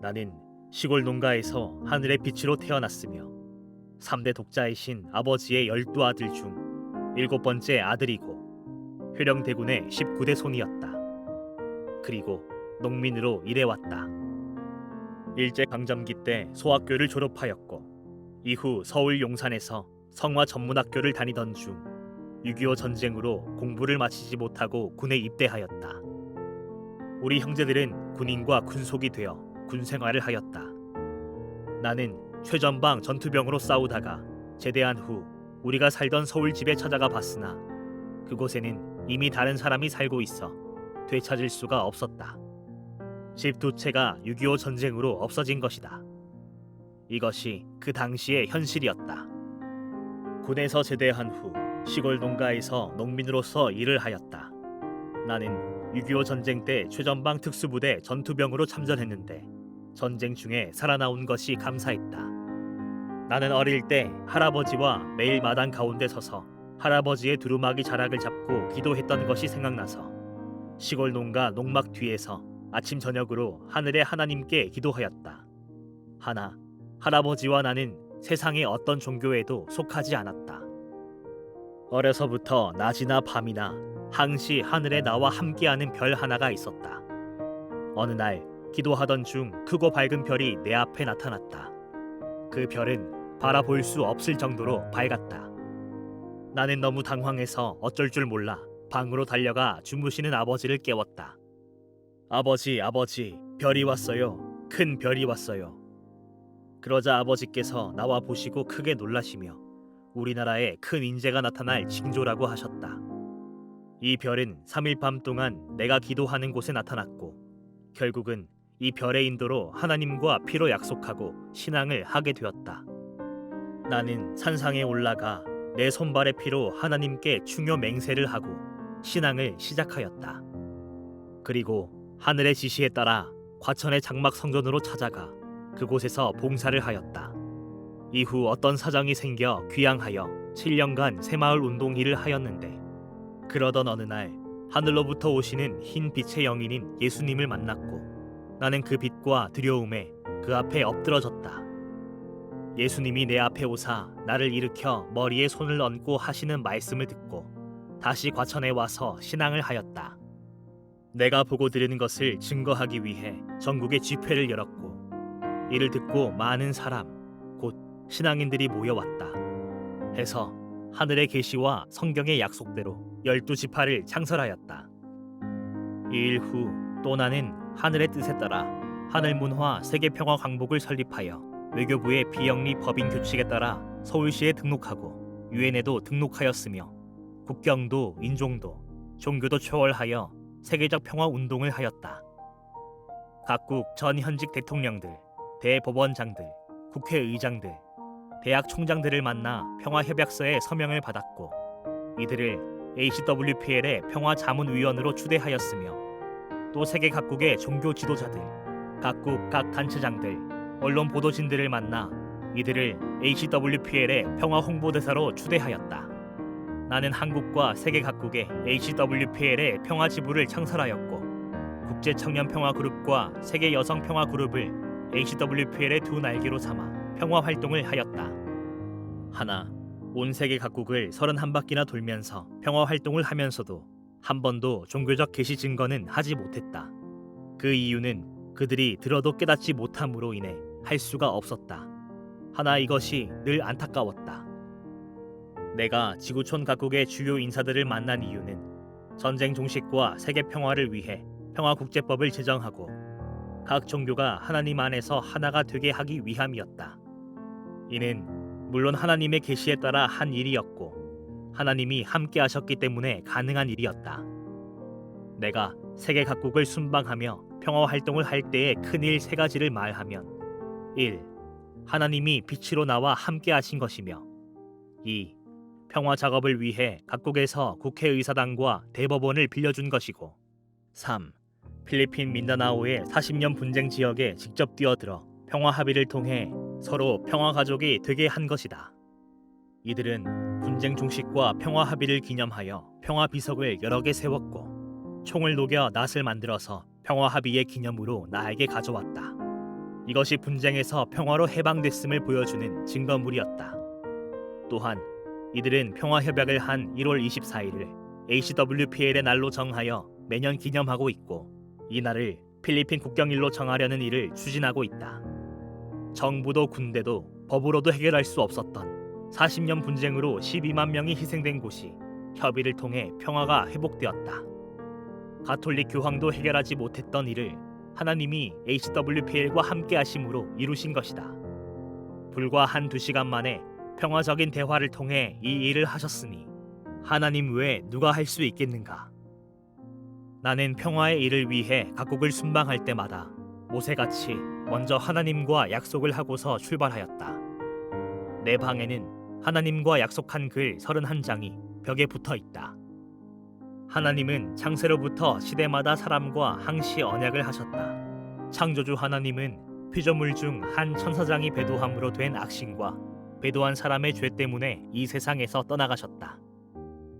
나는 시골 농가에서 하늘의 빛으로 태어났으며 3대 독자이신 아버지의 12아들 중 7번째 아들이고 효령대군의 19대 손이었다. 그리고 농민으로 일해왔다. 일제강점기 때 소학교를 졸업하였고 이후 서울 용산에서 성화 전문학교를 다니던 중 6.25 전쟁으로 공부를 마치지 못하고 군에 입대하였다. 우리 형제들은 군인과 군속이 되어 군 생활을 하였다. 나는 최전방 전투병으로 싸우다가 제대한 후 우리가 살던 서울 집에 찾아가 봤으나 그곳에는 이미 다른 사람이 살고 있어 되찾을 수가 없었다. 집 두 채가 6.25 전쟁으로 없어진 것이다. 이것이 그 당시의 현실이었다. 군에서 제대한 후 시골 농가에서 농민으로서 일을 하였다. 나는 6.25 전쟁 때 최전방 특수부대 전투병으로 참전했는데 전쟁 중에 살아나온 것이 감사했다. 나는 어릴 때 할아버지와 매일 마당 가운데 서서 할아버지의 두루마기 자락을 잡고 기도했던 것이 생각나서 시골 농가 농막 뒤에서 아침 저녁으로 하늘의 하나님께 기도하였다. 하나, 할아버지와 나는 세상의 어떤 종교에도 속하지 않았다. 어려서부터 낮이나 밤이나 항시 하늘에 나와 함께하는 별 하나가 있었다. 어느 날 기도하던 중 크고 밝은 별이 내 앞에 나타났다. 그 별은 바라볼 수 없을 정도로 밝았다. 나는 너무 당황해서 어쩔 줄 몰라 방으로 달려가 주무시는 아버지를 깨웠다. 아버지, 별이 왔어요. 큰 별이 왔어요. 그러자 아버지께서 나와 보시고 크게 놀라시며 우리나라에 큰 인재가 나타날 징조라고 하셨다. 이 별은 3일 밤 동안 내가 기도하는 곳에 나타났고 결국은 이 별의 인도로 하나님과 피로 약속하고 신앙을 하게 되었다. 나는 산상에 올라가 내 손발의 피로 하나님께 충효 맹세를 하고 신앙을 시작하였다. 그리고 하늘의 지시에 따라 과천의 장막 성전으로 찾아가 그곳에서 봉사를 하였다. 이후 어떤 사정이 생겨 귀향하여 7년간 새마을 운동 일을 하였는데 그러던 어느 날 하늘로부터 오시는 흰 빛의 영인인 예수님을 만났고 나는 그 빛과 두려움에 그 앞에 엎드러졌다. 예수님이 내 앞에 오사 나를 일으켜 머리에 손을 얹고 하시는 말씀을 듣고 다시 과천에 와서 신앙을 하였다. 내가 보고 들은 것을 증거하기 위해 전국에 집회를 열었고 이를 듣고 많은 사람, 곧 신앙인들이 모여왔다. 해서 하늘의 계시와 성경의 약속대로 12지파를 창설하였다. 이 일 후 또 나는 하늘의 뜻에 따라 하늘문화 세계평화광복을 설립하여 외교부의 비영리 법인 규칙에 따라 서울시에 등록하고 유엔에도 등록하였으며 국경도 인종도 종교도 초월하여 세계적 평화운동을 하였다. 각국 전 현직 대통령들, 대법원장들, 국회의장들, 대학 총장들을 만나 평화협약서에 서명을 받았고 이들을 ACWPL의 평화자문위원으로 추대하였으며 또 세계 각국의 종교 지도자들, 각국 각 단체장들, 언론 보도진들을 만나 이들을 ACWPL의 평화홍보대사로 추대하였다. 나는 한국과 세계 각국의 ACWPL의 평화지부를 창설하였고 국제청년평화그룹과 세계여성평화그룹을 ACWPL의 두 날개로 삼아 평화활동을 하였다. 하나, 온 세계 각국을 31바퀴나 돌면서 평화활동을 하면서도 한 번도 종교적 계시 증거는 하지 못했다. 그 이유는 그들이 들어도 깨닫지 못함으로 인해 할 수가 없었다. 하나 이것이 늘 안타까웠다. 내가 지구촌 각국의 주요 인사들을 만난 이유는 전쟁 종식과 세계 평화를 위해 평화국제법을 제정하고 각 종교가 하나님 안에서 하나가 되게 하기 위함이었다. 이는 물론 하나님의 계시에 따라 한 일이었고 하나님이 함께 하셨기 때문에 가능한 일이었다. 내가 세계 각국을 순방하며 평화활동을 할 때의 큰 일 3가지를 말하면 1. 하나님이 빛으로 나와 함께 하신 것이며 2. 평화 작업을 위해 각국에서 국회의사당과 대법원을 빌려준 것이고 3. 필리핀 민다나오의 40년 분쟁 지역에 직접 뛰어들어 평화 합의를 통해 서로 평화 가족이 되게 한 것이다. 이들은 분쟁 종식과 평화 합의를 기념하여 평화 비석을 여러 개 세웠고 총을 녹여 낫을 만들어서 평화 합의의 기념으로 나에게 가져왔다. 이것이 분쟁에서 평화로 해방됐음을 보여주는 증거물이었다. 또한 이들은 평화협약을 한 1월 24일을 HWPL의 날로 정하여 매년 기념하고 있고, 이 날을 필리핀 국경일로 정하려는 일을 추진하고 있다. 정부도 군대도 법으로도 해결할 수 없었던 40년 분쟁으로 12만 명이 희생된 곳이 협의를 통해 평화가 회복되었다. 가톨릭 교황도 해결하지 못했던 일을 하나님이 HWPL과 함께 하심으로 이루신 것이다. 불과 한두 시간 만에 평화적인 대화를 통해 이 일을 하셨으니 하나님 외에 누가 할 수 있겠는가? 나는 평화의 일을 위해 각국을 순방할 때마다 모세같이 먼저 하나님과 약속을 하고서 출발하였다. 내 방에는 하나님과 약속한 글 31장이 벽에 붙어 있다. 하나님은 창세로부터 시대마다 사람과 항시 언약을 하셨다. 창조주 하나님은 피조물 중 한 천사장이 배도함으로 된 악신과 배도한 사람의 죄 때문에 이 세상에서 떠나가셨다.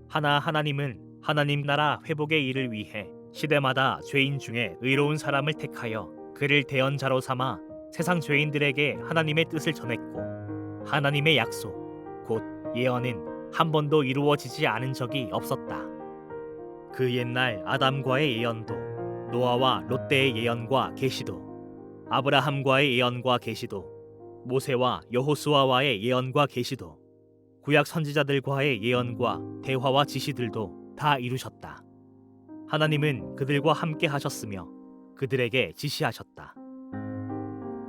하나님은 하나님 나라 회복의 일을 위해 시대마다 죄인 중에 의로운 사람을 택하여 그를 대언자로 삼아 세상 죄인들에게 하나님의 뜻을 전했고, 하나님의 약속, 곧 예언은 한 번도 이루어지지 않은 적이 없었다. 그 옛날 아담과의 예언도, 노아와 롯데의 예언과 계시도, 아브라함과의 예언과 계시도, 모세와 여호수아와의 예언과 계시도, 구약 선지자들과의 예언과 대화와 지시들도 다 이루셨다. 하나님은 그들과 함께 하셨으며 그들에게 지시하셨다.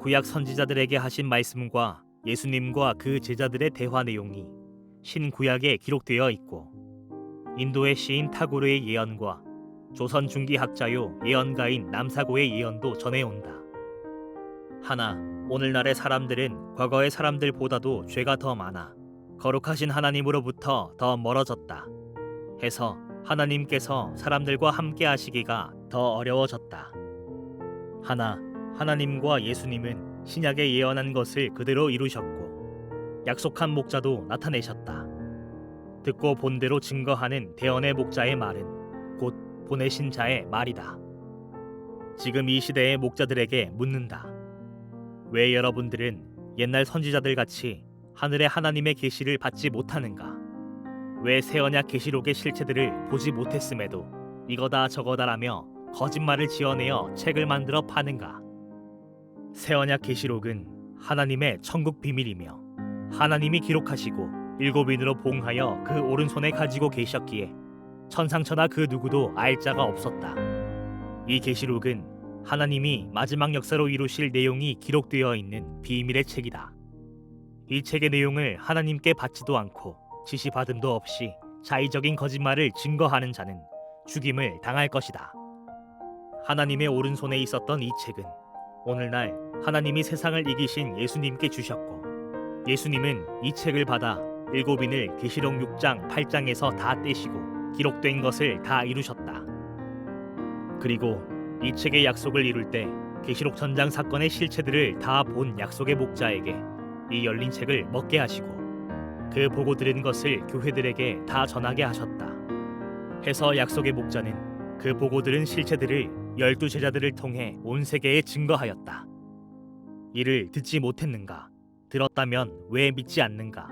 구약 선지자들에게 하신 말씀과 예수님과 그 제자들의 대화 내용이 신구약에 기록되어 있고, 인도의 시인 타고르의 예언과 조선 중기학자요 예언가인 남사고의 예언도 전해온다. 오늘날의 사람들은 과거의 사람들보다도 죄가 더 많아 거룩하신 하나님으로부터 더 멀어졌다 해서 하나님께서 사람들과 함께 하시기가 더 어려워졌다. 하나님과 예수님은 신약에 예언한 것을 그대로 이루셨고, 약속한 목자도 나타내셨다. 듣고 본대로 증거하는 대언의 목자의 말은 곧 보내신 자의 말이다. 지금 이 시대의 목자들에게 묻는다. 왜 여러분들은 옛날 선지자들 같이 하늘의 하나님의 계시를 받지 못하는가? 왜 새언약 계시록의 실체들을 보지 못했음에도 이거다 저거다라며 거짓말을 지어내어 책을 만들어 파는가? 새언약 계시록은 하나님의 천국 비밀이며 하나님이 기록하시고 7인으로 봉하여 그 오른손에 가지고 계셨기에 천상천하 그 누구도 알 자가 없었다. 이 계시록은 하나님이 마지막 역사로 이루실 내용이 기록되어 있는 비밀의 책이다. 이 책의 내용을 하나님께 받지도 않고 지시받음도 없이 자의적인 거짓말을 증거하는 자는 죽임을 당할 것이다. 하나님의 오른손에 있었던 이 책은 오늘날 하나님이 세상을 이기신 예수님께 주셨고, 예수님은 이 책을 받아 7인을 계시록 6장 8장에서 다 떼시고 기록된 것을 다 이루셨다. 그리고 이 책의 약속을 이룰 때 계시록 전장 사건의 실체들을 다 본 약속의 목자에게 이 열린 책을 먹게 하시고 그 보고 들은 것을 교회들에게 다 전하게 하셨다 해서 약속의 목자는 그 보고 들은 실체들을 12 제자들을 통해 온 세계에 증거하였다. 이를 듣지 못했는가? 들었다면 왜 믿지 않는가?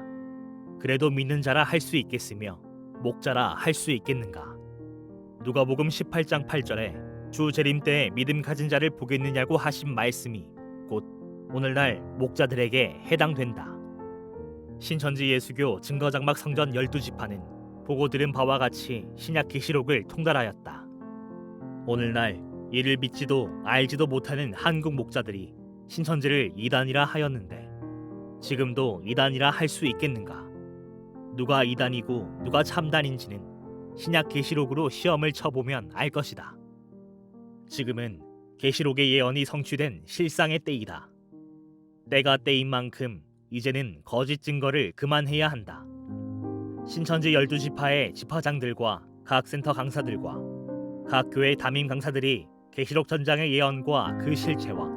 그래도 믿는 자라 할 수 있겠으며 목자라 할 수 있겠는가? 누가복음 18장 8절에 주 재림 때에 믿음 가진 자를 보겠느냐고 하신 말씀이 곧 오늘날 목자들에게 해당된다. 신천지 예수교 증거장막 성전 12지파는 보고 들은 바와 같이 신약 계시록을 통달하였다. 오늘날 이를 믿지도 알지도 못하는 한국 목자들이 신천지를 이단이라 하였는데 지금도 이단이라 할 수 있겠는가? 누가 이단이고 누가 참단인지는 신약 계시록으로 시험을 쳐보면 알 것이다. 지금은 계시록의 예언이 성취된 실상의 때이다. 때가 때인 만큼 이제는 거짓 증거를 그만해야 한다. 신천지 12지파의 지파장들과 각 센터 강사들과 각 교회 담임 강사들이 계시록 전장의 예언과 그 실체와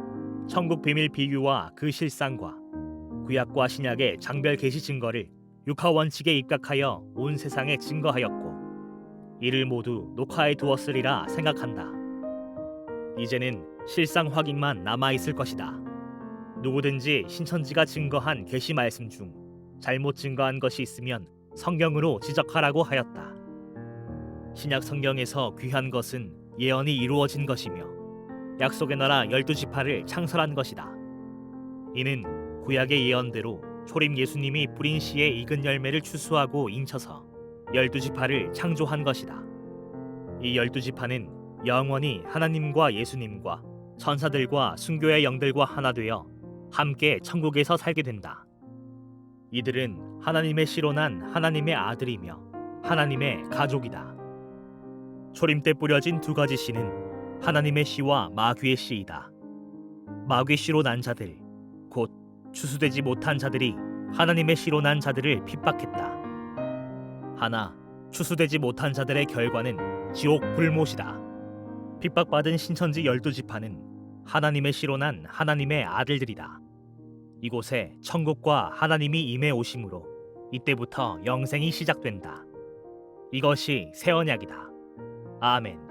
천국 비밀 비유와 그 실상과 구약과 신약의 장별 계시 증거를 육하 원칙에 입각하여 온 세상에 증거하였고 이를 모두 녹화해 두었으리라 생각한다. 이제는 실상 확인만 남아있을 것이다. 누구든지 신천지가 증거한 계시 말씀 중 잘못 증거한 것이 있으면 성경으로 지적하라고 하였다. 신약 성경에서 귀한 것은 예언이 이루어진 것이며 약속의 나라 12지파를 창설한 것이다. 이는 구약의 예언대로 초림 예수님이 뿌린 씨에 익은 열매를 추수하고 잉쳐서 12지파를 창조한 것이다. 이 12지파는 영원히 하나님과 예수님과 천사들과 순교의 영들과 하나 되어 함께 천국에서 살게 된다. 이들은 하나님의 씨로 난 하나님의 아들이며 하나님의 가족이다. 초림 때 뿌려진 두 가지 씨는 하나님의 씨와 마귀의 씨이다. 마귀의 씨로 난 자들, 곧 추수되지 못한 자들이 하나님의 씨로 난 자들을 핍박했다. 하나 추수되지 못한 자들의 결과는 지옥 불못이다. 핍박받은 신천지 12지파는 하나님의 씨로 난 하나님의 아들들이다. 이곳에 천국과 하나님이 임해 오심으로 이때부터 영생이 시작된다. 이것이 새 언약이다. 아멘.